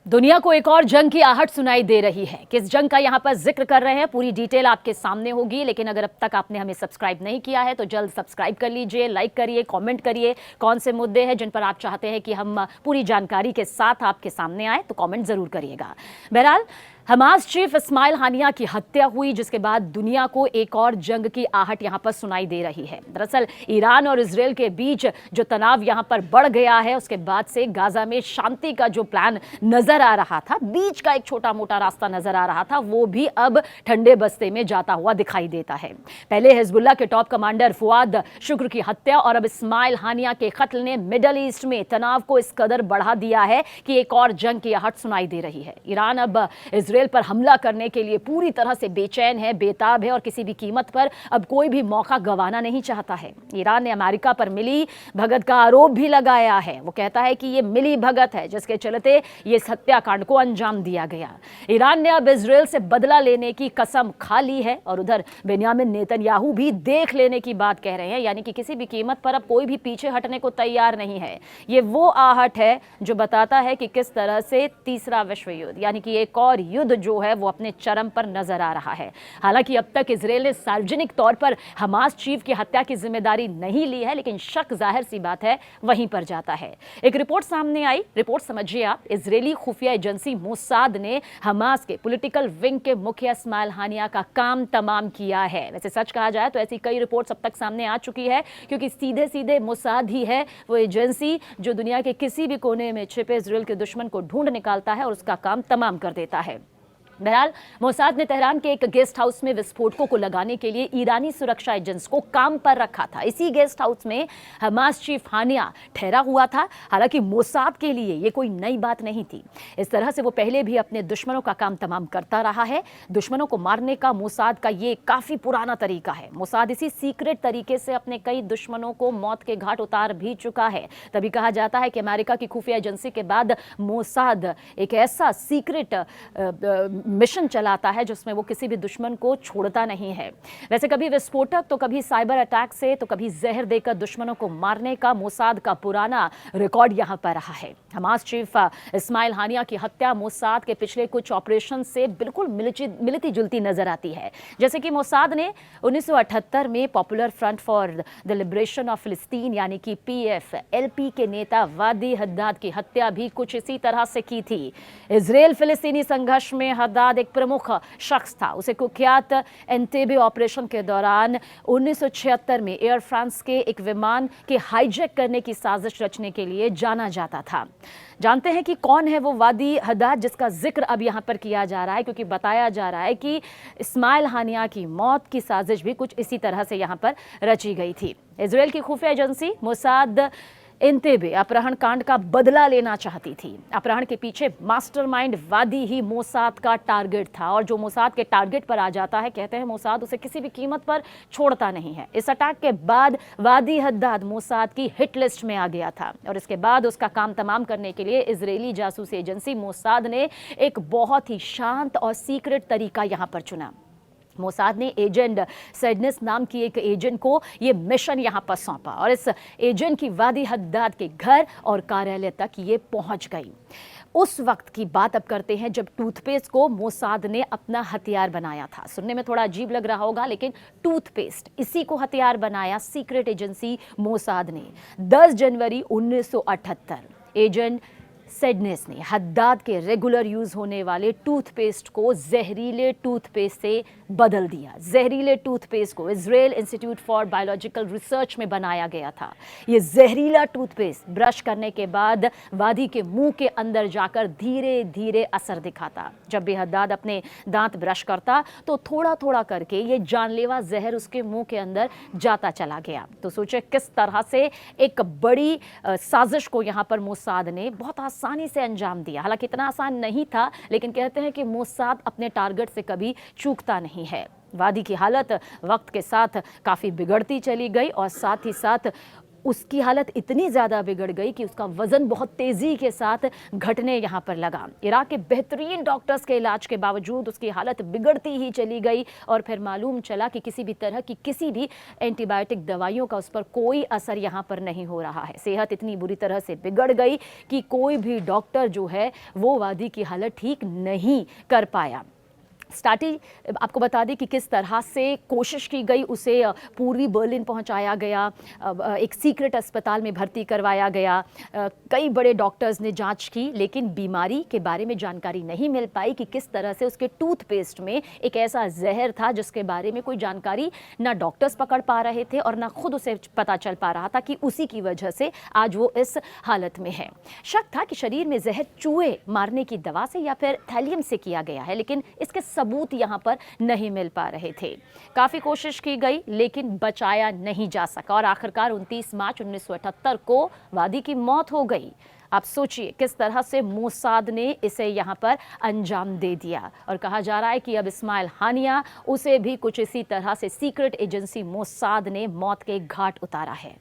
दुनिया को एक और जंग की आहट सुनाई दे रही है। किस जंग का यहां पर जिक्र कर रहे हैं, पूरी डिटेल आपके सामने होगी। लेकिन अगर अब तक आपने हमें सब्सक्राइब नहीं किया है तो जल्द सब्सक्राइब कर लीजिए, लाइक करिए, कमेंट करिए। कौन से मुद्दे हैं जिन पर आप चाहते हैं कि हम पूरी जानकारी के साथ आपके सामने आए, तो कमेंट जरूर करिएगा। बहरहाल, हमास चीफ इस्माइल हानिया की हत्या हुई, जिसके बाद दुनिया को एक और जंग की आहट यहां पर सुनाई दे रही है। दरअसल ईरान और इजरायल के बीच जो तनाव यहां पर बढ़ गया है, उसके बाद से गाजा में शांति का जो प्लान नजर आ रहा था, बीच का एक छोटा मोटा रास्ता नजर आ रहा था, वो भी अब ठंडे बस्ते में जाता हुआ दिखाई देता है। पहले हिजबुल्लाह के टॉप कमांडर फुआद शुक्र की हत्या और अब इस्माइल हानिया के कत्ल ने मिडल ईस्ट में तनाव को इस कदर बढ़ा दिया है कि एक और जंग की आहट सुनाई दे रही है। ईरान अब इजरायल पर हमला करने के लिए पूरी तरह से बेचैन है, बेताब है और किसी भी कीमत पर अब कोई भी मौका गंवाना नहीं चाहता है। ईरान ने अमेरिका पर मिली भगत का आरोप भी लगाया है। वो कहता है कि ये मिली भगत है जिसके चलते ये हत्याकांड को अंजाम दिया गया। ईरान ने अब इजरायल से बदला लेने की कसम खा ली है और उधर बेन्यामिन नेतन्याहू भी देख लेने की बात कह रहे हैं, यानी कि किसी भी कीमत पर अब कोई भी पीछे हटने को तैयार नहीं है। ये वो आहट है जो बताता है कि किस तरह से तीसरा विश्व युद्ध, यानी कि एक और युद्ध जो है वो अपने चरम पर नजर आ रहा है। हालांकि अब तक इजरायल ने सार्वजनिक तौर पर हमास चीफ की हत्या की जिम्मेदारी नहीं ली है, लेकिन शक जाहिर सी बात है वहीं पर जाता है। एक रिपोर्ट सामने आई, रिपोर्ट समझिए आप। इजरायली खुफिया एजेंसी मोसाद ने हमास के पॉलिटिकल विंग के मुखिया इस्माइल हानिया का काम तमाम किया है। वैसे सच कहा जाए तो ऐसी कई रिपोर्ट्स अब तक सामने आ चुकी है, क्योंकि सीधे सीधे मोसाद ही है वो एजेंसी जो दुनिया के किसी भी कोने में छिपे इजरायल के दुश्मन को ढूंढ निकालता है और उसका काम तमाम कर देता है। बहरहाल, मोसाद ने तेहरान के एक गेस्ट हाउस में विस्फोटकों को लगाने के लिए ईरानी सुरक्षा एजेंट्स को काम पर रखा था। इसी गेस्ट हाउस में हमास चीफ हानिया ठहरा हुआ था। हालांकि मोसाद के लिए ये कोई नई बात नहीं थी। इस तरह से वो पहले भी अपने दुश्मनों का काम तमाम करता रहा है। दुश्मनों को मारने का मोसाद का ये काफी पुराना तरीका है। मोसाद इसी सीक्रेट तरीके से अपने कई दुश्मनों को मौत के घाट उतार भी चुका है। तभी कहा जाता है कि अमेरिका की खुफिया एजेंसी के बाद मोसाद एक ऐसा सीक्रेट मिशन चलाता है जिसमें वो किसी भी दुश्मन को छोड़ता नहीं है। वैसे कभी विस्फोटक तो कभी साइबर अटैक से तो कभी जहर देकर दुश्मनों को मारने का मोसाद का पुराना रिकॉर्ड यहां पर रहा है। हमास चीफ इस्माइल हानिया की हत्या मोसाद के पिछले कुछ ऑपरेशन से बिल्कुल मिलती जुलती नजर आती है। जैसे कि मोसाद ने 1978 में popular front for the liberation of फिलिस्तीन यानी कि PFLP के नेता वादी हद्दाद की हत्या भी कुछ इसी तरह से की थी। इजरायल फिलिस्तीनी संघर्ष में हद्दाद एक प्रमुख शख्स था। उसे कुख्यात एंटेबे ऑपरेशन के दौरान 1976 में एयर फ्रांस के एक विमान के हाईजैक करने की साजिश रचने के लिए जाना जाता था। जानते हैं कि कौन है वो वादी हद्दाद जिसका जिक्र अब यहां पर किया जा रहा है, क्योंकि बताया जा रहा है कि इस्माइल हानिया की मौत की साजिश भी कुछ इसी तरह से यहां पर रची गई थी। इजरायल की खुफिया एजेंसी मोसाद एंटेबे अपहरण कांड का बदला लेना चाहती थी। अपहरण के पीछे मास्टरमाइंड वादी ही मोसाद का टारगेट था, और जो मोसाद के टारगेट पर आ जाता है, कहते हैं मोसाद उसे किसी भी कीमत पर छोड़ता नहीं है। इस अटैक के बाद वादी हद्दाद मोसाद की हिट लिस्ट में आ गया था, और इसके बाद उसका काम तमाम करने के लिए इजरायली जासूसी एजेंसी मोसाद ने एक बहुत ही शांत और सीक्रेट तरीका यहां पर चुना। मोसाद ने एजेंट सेडनेस नाम की एक एजेंट को ये मिशन यहां पर सौंपा, और इस एजेंट की वादी हद्दाद के घर और कार्यालय तक ये पहुंच गई। उस वक्त की बात अब करते हैं जब टूथपेस्ट को मोसाद ने अपना हथियार बनाया था। सुनने में थोड़ा अजीब लग रहा होगा, लेकिन टूथपेस्ट, इसी को हथियार बनाया सीक्रेट एजेंसी मोसाद ने। 10 जनवरी 1978 एजेंट सेडनेस ने हद्दाद के रेगुलर यूज होने वाले टूथपेस्ट को जहरीले टूथपेस्ट से बदल दिया। जहरीले टूथपेस्ट को Israel institute for biological research में बनाया गया था। यह जहरीला टूथपेस्ट ब्रश करने के बाद वादी के मुंह के अंदर जाकर धीरे धीरे असर दिखाता। जब भी हद्दाद अपने दांत ब्रश करता तो थोड़ा थोड़ा करके ये जानलेवा जहर उसके मुंह के अंदर जाता चला गया। तो सोचे किस तरह से एक बड़ी साजिश को यहां पर मोसाद ने बहुत आसानी से अंजाम दिया। हालांकि इतना आसान नहीं था, लेकिन कहते हैं कि मोसाद अपने टारगेट से कभी चूकता नहीं है। वादी की हालत वक्त के साथ काफी बिगड़ती चली गई, और साथ ही साथ उसकी हालत इतनी ज़्यादा बिगड़ गई कि उसका वज़न बहुत तेज़ी के साथ घटने यहाँ पर लगा। इराक के बेहतरीन डॉक्टर्स के इलाज के बावजूद उसकी हालत बिगड़ती ही चली गई और फिर मालूम चला कि किसी भी तरह की किसी भी एंटीबायोटिक दवाइयों का उस पर कोई असर यहाँ पर नहीं हो रहा है। सेहत इतनी बुरी तरह से बिगड़ गई कि कोई भी डॉक्टर जो है वो वादी की हालत ठीक नहीं कर पाया। स्टार्टिंग आपको बता दें कि किस तरह से कोशिश की गई, उसे पूर्वी बर्लिन पहुंचाया गया, एक सीक्रेट अस्पताल में भर्ती करवाया गया। कई बड़े डॉक्टर्स ने जांच की लेकिन बीमारी के बारे में जानकारी नहीं मिल पाई कि किस तरह से उसके टूथपेस्ट में एक ऐसा जहर था जिसके बारे में कोई जानकारी ना डॉक्टर्स पकड़ पा रहे थे और ना खुद उसे पता चल पा रहा था कि उसी की वजह से आज वो इस हालत में है। शक था कि शरीर में जहर चूहे मारने की दवा से या फिर थैलियम से किया गया है, लेकिन इसके सबूत यहां पर नहीं मिल पा रहे थे। काफी कोशिश की गई लेकिन बचाया नहीं जा सका और आखिरकार 29 मार्च 1978 को वादी की मौत हो गई। आप सोचिए किस तरह से मोसाद ने इसे यहां पर अंजाम दे दिया और कहा जा रहा है कि अब इस्माइल हानिया उसे भी कुछ इसी तरह से सीक्रेट एजेंसी मोसाद ने मौत के घाट उतारा है।